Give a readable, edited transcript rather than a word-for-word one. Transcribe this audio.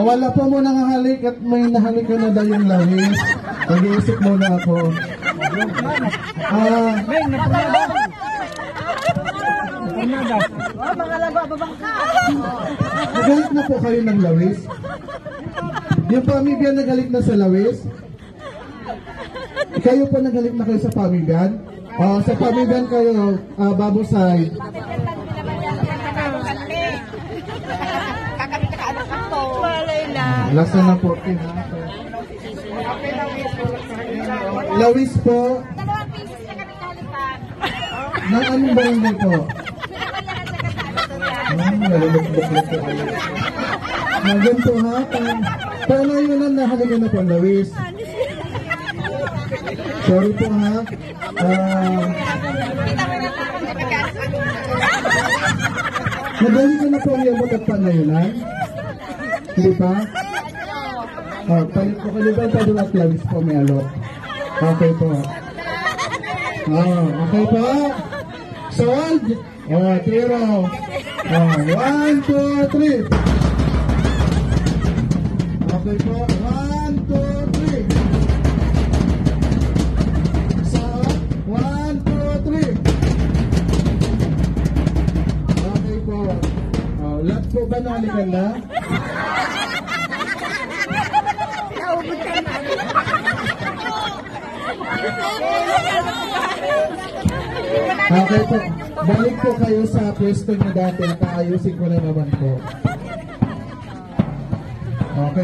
Wala pa mo nangahalik at may nahalik ka na daw yung lawis. Nag-iisip muna ako. Nagalit na po kayo ng lawis? Yung pamilya nagalit na sa lawis? Kayo po nagalit na kayo sa pamilya? Sa pamilya kayo, babusay. Lasa na po. Lawis po. 2 pieces na kami kalipan. Nang anong barangay po? Nalulukbuk po kayo. Ganito ha. Paano yun ang nahalikan na po ang lawis? Sorry po ha. Nagaling ko na po ang yamot at panayunan? Hindi pa? Palit po kayo ba ito at lawis po may alok? Okay po. Okay po. Sold. Tiro. 1, 2, 3. Okay po. 1, 2, 3. So, 1, 2, 3. Okay po. Lahat po ba nalikan na? Okay po. Balik po kayo sa pwesto niyo dati at ayusin ko na naman po. Okay.